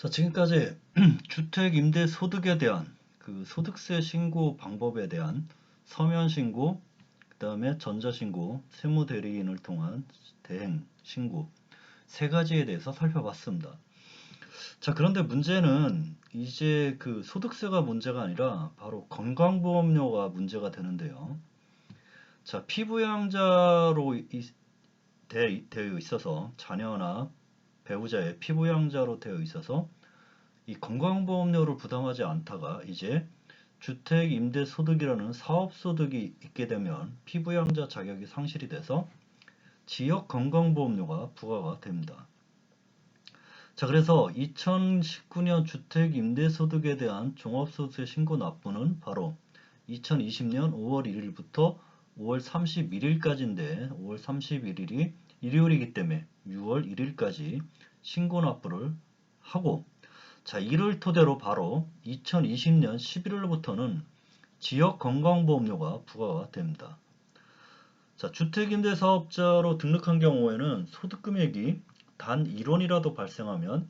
자, 지금까지 주택임대소득에 대한 그 소득세 신고 방법에 대한 서면 신고, 그 다음에 전자신고, 세무대리인을 통한 대행 신고 세 가지에 대해서 살펴봤습니다. 자, 그런데 문제는 이제 그 소득세가 문제가 아니라 바로 건강보험료가 문제가 되는데요. 자, 피부양자로 되어 있어서 자녀나 배우자의 피부양자로 되어 있어서 이 건강보험료를 부담하지 않다가 이제 주택임대소득이라는 사업소득이 있게 되면 피부양자 자격이 상실이 돼서 지역건강보험료가 부과가 됩니다. 자, 그래서 2019년 주택임대소득에 대한 종합소득세 신고 납부는 바로 2020년 5월 1일부터 5월 31일까지인데 5월 31일이 일요일이기 때문에 6월 1일까지 신고 납부를 하고, 자, 이를 토대로 바로 2020년 11월부터는 지역건강보험료가 부과가 됩니다. 자, 주택임대사업자로 등록한 경우에는 소득금액이 단 1원이라도 발생하면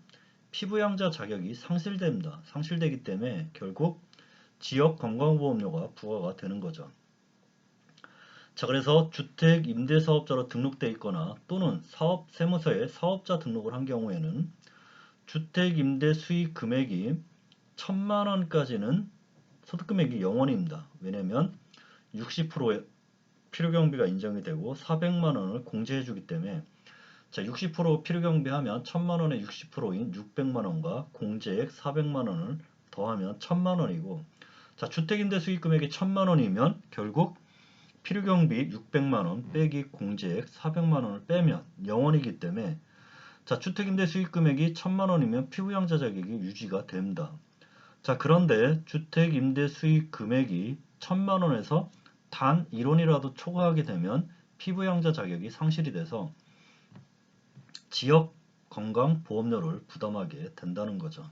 피부양자 자격이 상실됩니다. 상실되기 때문에 결국 지역건강보험료가 부과가 되는 거죠. 자, 그래서 주택임대사업자로 등록되어 있거나 또는 사업세무서에 사업자 등록을 한 경우에는 주택임대 수익 금액이 1000만 원까지는 소득금액이 0원입니다. 왜냐하면 60%의 필요경비가 인정이 되고 400만 원을 공제해 주기 때문에, 자, 60% 필요경비 하면 1000만 원의 60%인 600만 원과 공제액 400만 원을 더하면 1000만 원이고, 자, 주택임대 수익 금액이 1000만 원이면 결국 필요경비 600만 원 빼기 공제액 400만 원을 빼면 0원이기 때문에, 자, 주택임대 수익금액이 1000만 원이면 피부양자 자격이 유지가 됩니다. 자, 그런데 주택임대 수익금액이 1000만 원에서 단 1원이라도 초과하게 되면 피부양자 자격이 상실이 돼서 지역건강보험료를 부담하게 된다는 거죠.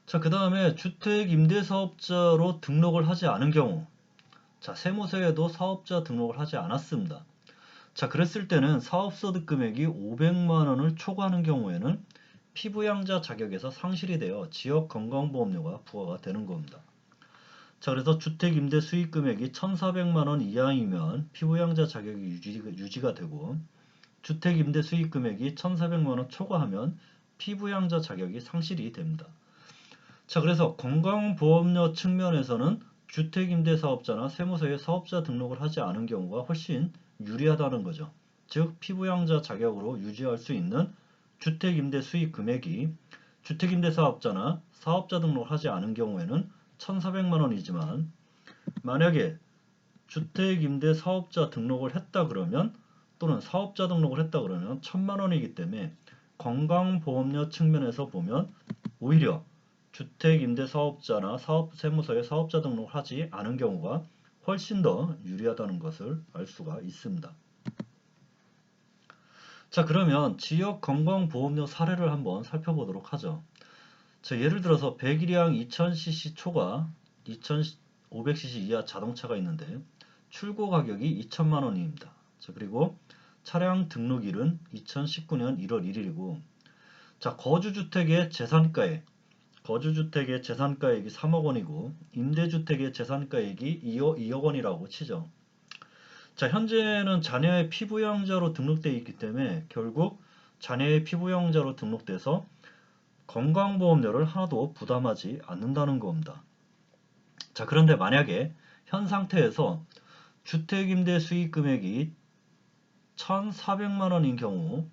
자, 그 다음에 주택임대사업자로 등록을 하지 않은 경우, 자, 세무서에도 사업자 등록을 하지 않았습니다. 자, 그랬을 때는 사업소득 금액이 500만 원을 초과하는 경우에는 피부양자 자격에서 상실이 되어 지역건강보험료가 부과가 되는 겁니다. 자, 그래서 주택임대 수익 금액이 1400만 원 이하이면 피부양자 자격이 유지가 되고, 주택임대 수익 금액이 1400만 원 초과하면 피부양자 자격이 상실이 됩니다. 자, 그래서 건강보험료 측면에서는 주택임대사업자나 세무서에 사업자 등록을 하지 않은 경우가 훨씬 유리하다는 거죠. 즉, 피부양자 자격으로 유지할 수 있는 주택임대 수익 금액이 주택임대사업자나 사업자 등록을 하지 않은 경우에는 1400만 원이지만, 만약에 주택임대사업자 등록을 했다 그러면, 또는 사업자 등록을 했다 그러면 1000만 원이기 때문에 건강보험료 측면에서 보면 오히려 주택임대사업자나 사업세무서에 사업자 등록을 하지 않은 경우가 훨씬 더 유리하다는 것을 알 수가 있습니다. 자, 그러면 지역건강보험료 사례를 한번 살펴보도록 하죠. 자, 예를 들어서 100일량 2000cc 초과 2500cc 이하 자동차가 있는데 출고 가격이 2천만 원입니다. 자, 그리고 차량 등록일은 2019년 1월 1일이고, 자, 거주주택의 재산가액이 3억 원이고 임대주택의 재산가액이 2억 원이라고 치죠. 자, 현재는 자녀의 피부양자로 등록되어 있기 때문에 결국 자녀의 피부양자로 등록돼서 건강보험료를 하나도 부담하지 않는다는 겁니다. 자, 그런데 만약에 현 상태에서 주택임대 수익금액이 1400만 원인 경우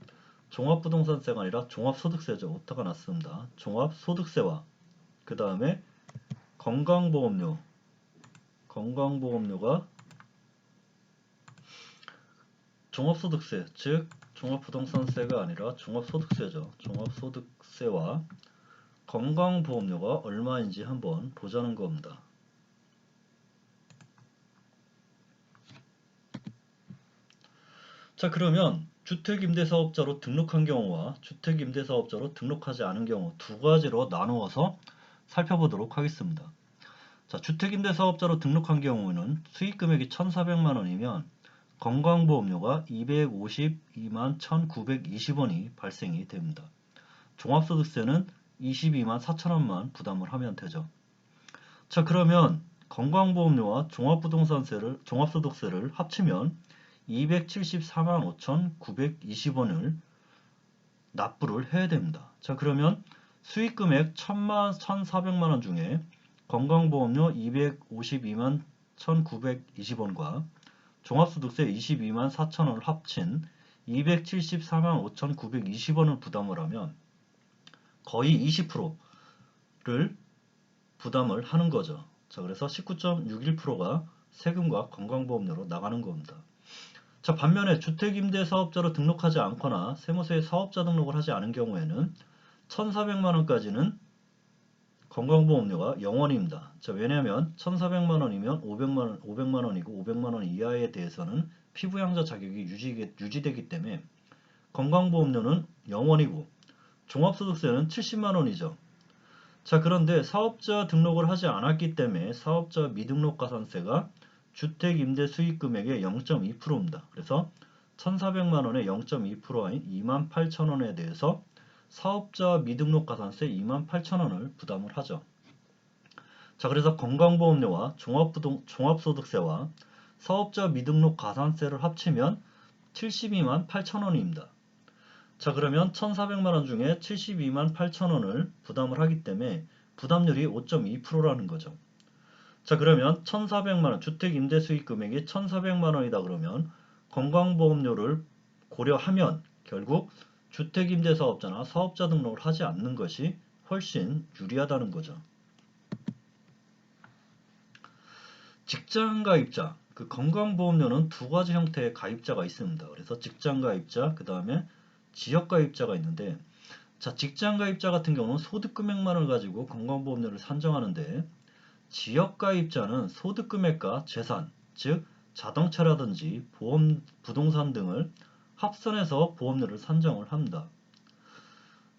종합부동산세가 아니라 종합소득세죠. 오타가 났습니다. 종합소득세와 그 다음에 건강보험료가 종합소득세, 즉 종합부동산세가 아니라 종합소득세죠. 종합소득세와 건강보험료가 얼마인지 한번 보자는 겁니다. 자, 그러면 주택임대사업자로 등록한 경우와 주택임대사업자로 등록하지 않은 경우 두 가지로 나누어서 살펴보도록 하겠습니다. 자, 주택임대사업자로 등록한 경우에는 수익금액이 1400만 원이면 건강보험료가 252만 1,920원이 발생이 됩니다. 종합소득세는 22만 4천원만 부담을 하면 되죠. 자, 그러면 건강보험료와 종합소득세를 합치면 274만 5,920원을 납부를 해야 됩니다. 자, 그러면 수익금액 1,400만원 중에 건강보험료 252만 1,920원과 종합소득세 22만 4천원을 합친 274만 5,920원을 부담을 하면 거의 20%를 부담을 하는 거죠. 자, 그래서 19.61%가 세금과 건강보험료로 나가는 겁니다. 자, 반면에 주택임대사업자로 등록하지 않거나 세무서에 사업자 등록을 하지 않은 경우에는 1,400만원까지는 건강보험료가 0원입니다. 자, 왜냐하면 1,400만원이면 500만원이고 500만원 이하에 대해서는 피부양자 자격이 유지되기 때문에 건강보험료는 0원이고 종합소득세는 70만원이죠. 자, 그런데 사업자 등록을 하지 않았기 때문에 사업자 미등록 가산세가 주택임대 수익금액의 0.2%입니다. 그래서 1,400만원의 0.2%인 28,000원에 대해서 사업자 미등록 가산세 28,000원을 부담을 하죠. 자, 그래서 건강보험료와 종합소득세와 사업자 미등록 가산세를 합치면 72만 8천원입니다. 자, 그러면 1,400만원 중에 72만 8천원을 부담을 하기 때문에 부담률이 5.2%라는 거죠. 자, 그러면 1,400만원, 주택임대수익금액이 1,400만원이다 그러면 건강보험료를 고려하면 결국 주택임대사업자나 사업자 등록을 하지 않는 것이 훨씬 유리하다는 거죠. 직장가입자, 그 건강보험료는 두 가지 형태의 가입자가 있습니다. 그래서 직장가입자, 그 다음에 지역가입자가 있는데, 자, 직장가입자 같은 경우는 소득금액만을 가지고 건강보험료를 산정하는데, 지역가입자는 소득금액과 재산, 즉 자동차라든지 부동산 등을 합산해서 보험료를 산정을 합니다.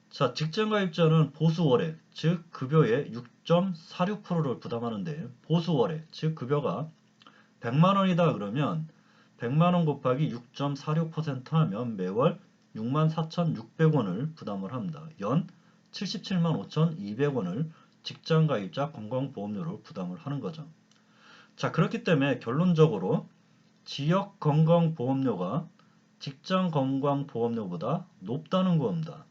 자, 직장가입자는 보수월액, 즉 급여의 6.46%를 부담하는데, 보수월액, 즉 급여가 100만원이다 그러면 100만원 곱하기 6.46% 하면 매월 64,600원을 부담을 합니다. 연 77만 5,200원을 직장가입자 건강보험료로 부담을 하는 거죠. 자, 그렇기 때문에 결론적으로 지역건강보험료가 직장건강보험료보다 높다는 겁니다.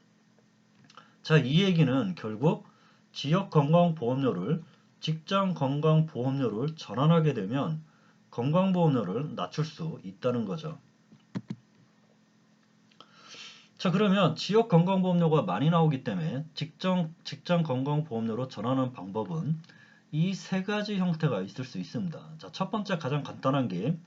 자, 이 얘기는 결국 지역건강보험료를 직장건강보험료를 전환하게 되면 건강보험료를 낮출 수 있다는 거죠. 자, 그러면 지역건강보험료가 많이 나오기 때문에 직장건강보험료로 전환하는 방법은 이 세 가지 형태가 있을 수 있습니다. 자, 첫 번째 가장 간단한 게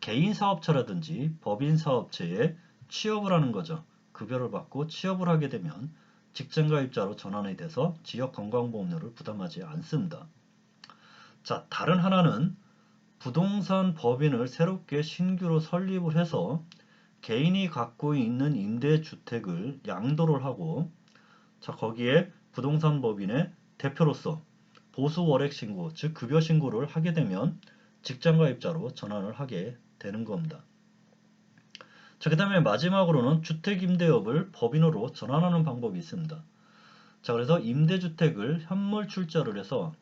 개인사업체라든지 법인사업체에 취업을 하는 거죠. 급여를 받고 취업을 하게 되면 직장가입자로 전환이 돼서 지역건강보험료를 부담하지 않습니다. 자, 다른 하나는 부동산 법인을 새롭게 신규로 설립을 해서 개인이 갖고 있는 임대주택을 양도를 하고, 자, 거기에 부동산 법인의 대표로서 보수월액 신고, 즉 급여 신고를 하게 되면 직장가입자로 전환을 하게 되는 겁니다. 자, 그 다음에 마지막으로는 주택임대업을 법인으로 전환하는 방법이 있습니다. 자, 그래서 임대주택을 현물 출자를 해서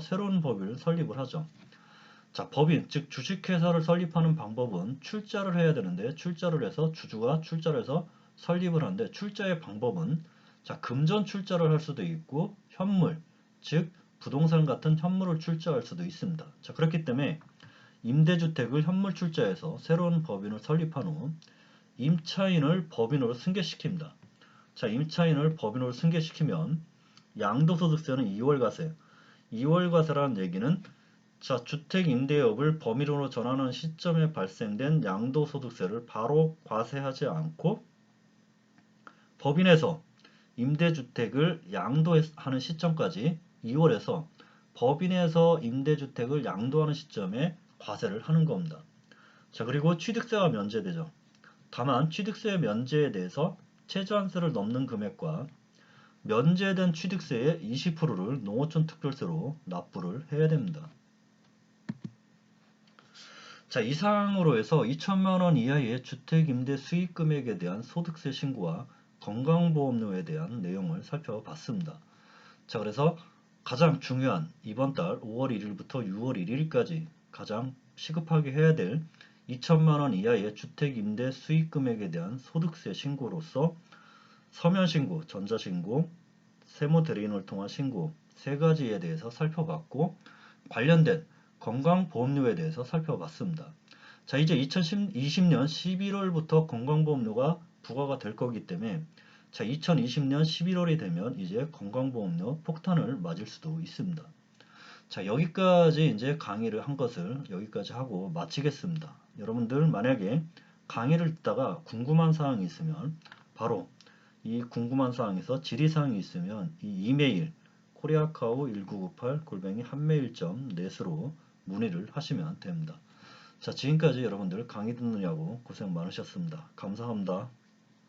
새로운 법인을 설립을 하죠. 자, 법인, 즉 주식회사를 설립하는 방법은 출자를 해야 되는데 출자를 해서 주주가 출자를 해서 설립을 하는데 출자의 방법은 자, 금전 출자를 할 수도 있고 현물, 즉 부동산 같은 현물을 출자할 수도 있습니다. 자, 그렇기 때문에 임대주택을 현물 출자해서 새로운 법인을 설립한 후 임차인을 법인으로 승계시킵니다. 자, 임차인을 법인으로 승계시키면 양도소득세는 2월과세. 2월과세라는 얘기는 자, 주택임대업을 법인으로 전환하는 시점에 발생된 양도소득세를 바로 과세하지 않고 법인에서 임대주택을 양도하는 시점까지 2월에서 법인에서 임대주택을 양도하는 시점에 과세를 하는 겁니다. 자, 그리고 취득세가 면제되죠. 다만 취득세 면제에 대해서 최저한세를 넘는 금액과 면제된 취득세의 20%를 농어촌 특별세로 납부를 해야 됩니다. 자, 이상으로 해서 2천만 원 이하의 주택임대 수익금액에 대한 소득세 신고와 건강보험료에 대한 내용을 살펴봤습니다. 자, 그래서 가장 중요한 이번 달 5월 1일부터 6월 1일까지 가장 시급하게 해야 될 2천만 원 이하의 주택임대 수익금액에 대한 소득세 신고로서 서면신고, 전자신고, 세무대리인을 통한 신고 세 가지에 대해서 살펴봤고 관련된 건강보험료에 대해서 살펴봤습니다. 자, 이제 2020년 11월부터 건강보험료가 부과가 될 거기 때문에 자, 2020년 11월이 되면 이제 건강보험료 폭탄을 맞을 수도 있습니다. 자, 여기까지 이제 강의를 한 것을 여기까지 하고 마치겠습니다. 여러분들 만약에 강의를 듣다가 궁금한 사항이 있으면 바로 이 궁금한 사항에서 질의사항이 있으면 이 이메일 koreakao1998@한메일.net으로 문의를 하시면 됩니다. 자, 지금까지 여러분들 강의 듣느냐고 고생 많으셨습니다. 감사합니다.